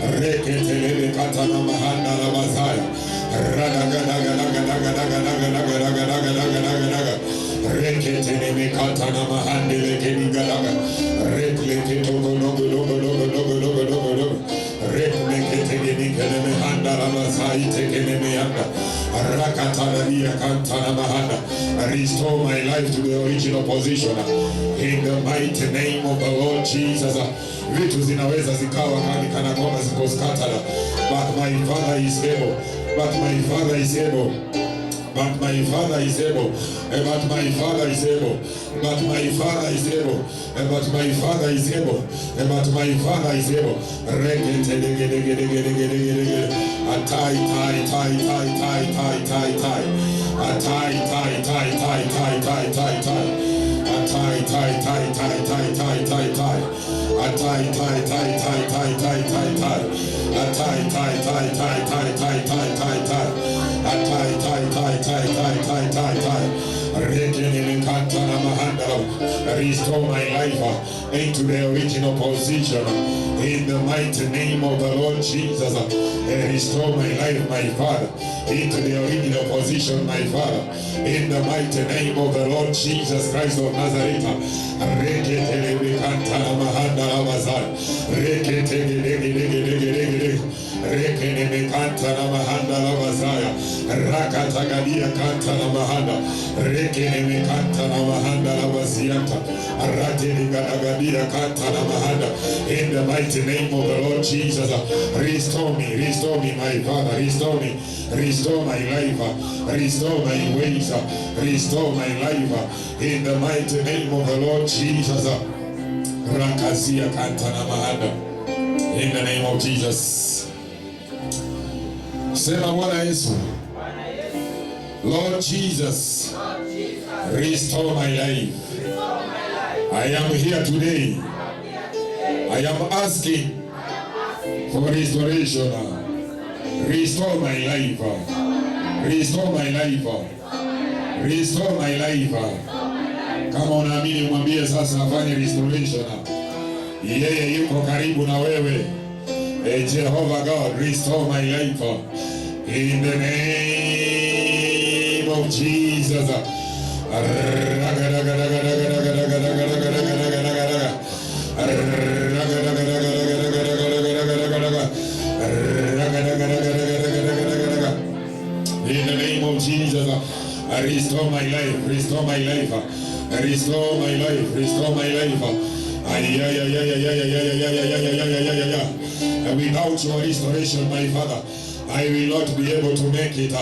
Reketelele katana mahanda la bazaya. Radagadagadagadagadagadagadagadagadagadagadagadaga. Reketelele katana mahande lekenigadagadaga. Rekleketogodogodogodogodogodogodogodogo. Rekleketegenikele mahanda la bazaya tekele mehanda. Rakatalalia kantana mahanda. Restore my life to the original position. In the mighty name of the Lord Jesus. Vitu zinaweza zikawa kana kwamba ziko scattered, but my Father is able. But my Father is able. But my Father is able. But my Father is able. But my Father is able. But my Father is able. But my Father is able. Atai tai tai tai tai tai tai tai. Atai tai tai tai tai tai tai tai. Atai tai tai tai tai tai tai tai. Atai tai tai tai tai tai tai tai. Atai tai tai tai tai tai tai tai tai. Atai tai tai tai tai tai tai tai. Restore my life into the original position in the mighty name of the Lord Jesus. Restore my life, my Father, into the original position, my Father, in the mighty name of the Lord Jesus Christ of Nazareth. Rekene kanta na mahanda la bazaya. Rakatagadia kanta na mahanda. Rekene kanta na mahanda la baziata. Ratini gadagadia kanta na mahanda. In the mighty name of the Lord Jesus, restore me, my Father, restore me, restore my life, restore my ways, restore my life. In the mighty name of the Lord Jesus, Rakazia kanta na mahanda. In the name of Jesus. Sema Bwana Yesu. Lord Jesus, restore my life. I am here today. I am asking for restoration. Restore my life. Restore my life. Restore my life. Kama unaamini mwambie sasa afanye restoration. Yeye yuko karibu na wewe. Jehovah God, restore my life in the name of Jesus. In the name of Jesus, restore my life, restore my life, restore my life, restore my life. Without your restoration, my Father, I will not be able to make it.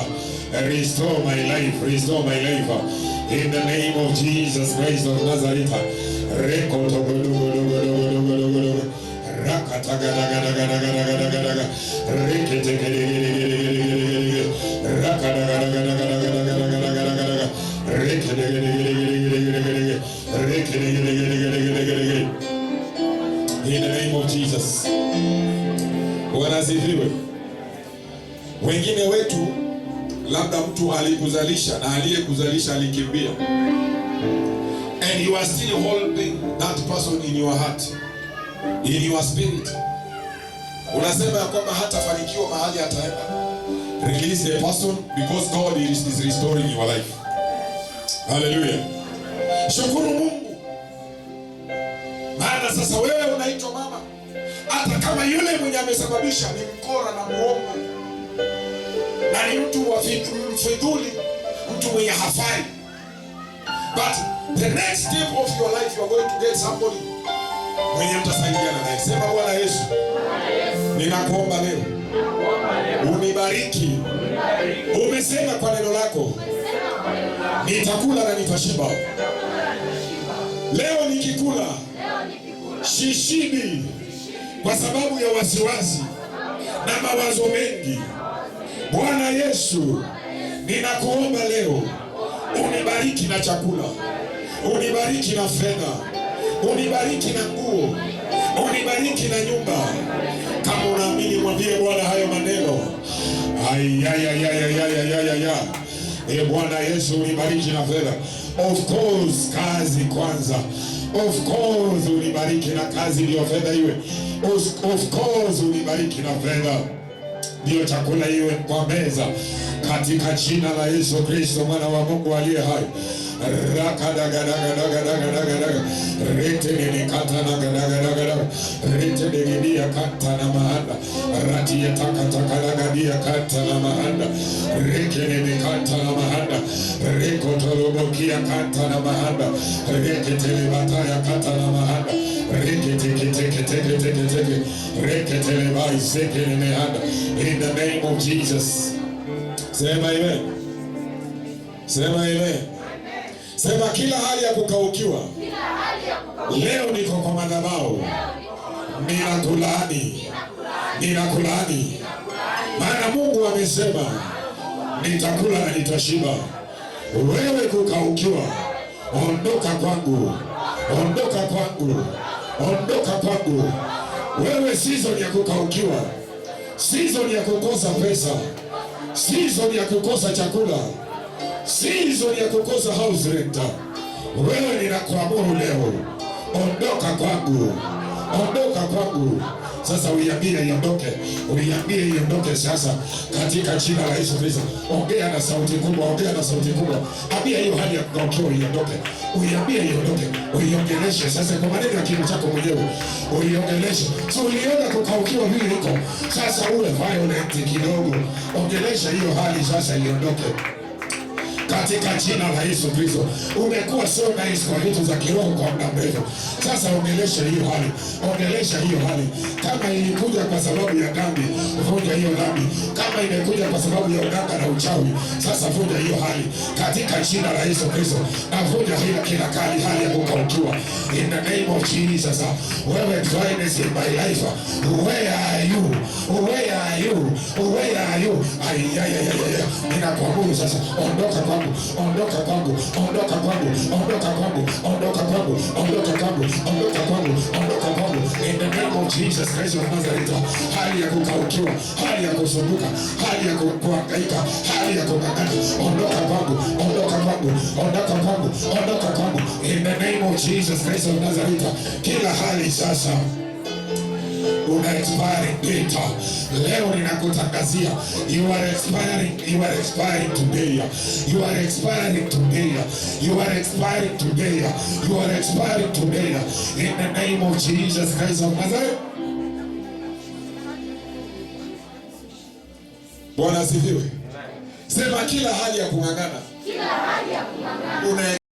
Restore my life, restore my life. In the name of Jesus Christ of Nazareth. In the name of Jesus. Wanasifiwe. Wengine wetu labda mtu alikuzalisha na aliyekuzalisha alikimbia, and you are still holding that person in your heart, in your spirit. Unasema ya kwamba hatafanikiwa mahali ataenda. Release the person because God is restoring your life. Hallelujah. Shukuru Mungu. Maana sasa wewe unaitwa mama. Hata kama yule mwenye amesababisha ni mkora na muongo, na ni mtu wa mfidhuli, mtu mwenye hafai. But the next step of your life, you are going to get somebody mwenye mtasaidiana naye. Sema Bwana Yesu, ninakuomba leo unibariki. Umesema kwa neno lako nitakula na nitashiba. Leo nikikula shishibi kwa sababu ya wasiwasi na mawazo mengi. Bwana Yesu, ninakuomba leo unibariki na chakula, unibariki na fedha, unibariki na nguo, unibariki na nyumba. Kama unaamini mwambie Bwana hayo maneno. Bwana Yesu, unibariki na fedha. Of course, kazi kwanza. Of course, unibariki na kazi ndio fedha iwe. Of course, unibariki na fedha ndio chakula iwe kwa meza, katika jina la Yesu Kristo mwana wa Mungu aliye hai. In the name of Jesus. Sema amen. Sema amen. Sema kila hali ya kukaukiwa leo niko kwa madhabahu. Ninakulaani. Ninakulaani. Maana Mungu amesema nitakula na nitashiba. Wewe kukaukiwa, ondoka kwangu. Ondoka kwangu. Ondoka kwangu. Wewe season ya kukaukiwa, season ya kukosa pesa, season ya kukosa chakula, season ya kukosa house rent. Wewe ninakuamuru leo, ondoka kwangu. Ondoka kwangu. Sasa uiambie iondoke. Uiambie iondoke sasa katika jina la Yesu Kristo. Ongea na sauti kubwa, ongea na sauti kubwa. Ambia hiyo hali ya kukaukiwa iondoke. Uiambie iondoke. Uiongeleshe sasa kwa maneno ya kinywa chako mwenyewe. Uiongeleshe. So uliona kukaukiwa vile iko. Sasa uwe violent kidogo. Ongelesha hiyo hali sasa iondoke. Katika jina la Yesu Kristo. Umekuwa so nice kwa vitu za kiroho kwa muda mrefu. Sasa ongelesha hiyo hali. Ongelesha hiyo hali. Kama ilikuja kwa sababu ya dhambi, vunja hiyo dhambi. Kama imekuja kwa sababu ya uganga na uchawi, sasa vunja hiyo hali. Katika jina la Yesu Kristo. Na vunja hiyo kila hali ya kukaukiwa. In the name of Jesus. Wewe dryness in my life. Where are you? Where are you? Where are you? Ninakuamuru sasa. Ondoka kwangu, ondoka kwangu, ondoka kwangu, ondoka kwangu, ondoka kwangu, ondoka kwangu, ondoka kwangu, ondoka kwangu. In the name of Jesus Christ of Nazareth. Hali ya kukaukiwa, hali ya kusumbuka, hali ya kuhangaika, hali ya kung'ang'ana, ondoka kwangu, ondoka kwangu, ondoka kwangu, ondoka kwangu. In the name of Jesus Christ of Nazareth. Kila hali sasa una expiring date. Leo ninakutangazia, you are expiring today. You are expiring today. You are expiring today. You are expiring today. In the name of Jesus Christ of Nazareth. Bwana asifiwe. Sema kila hali ya kung'ang'ana. Kila hali ya kung'ang'ana.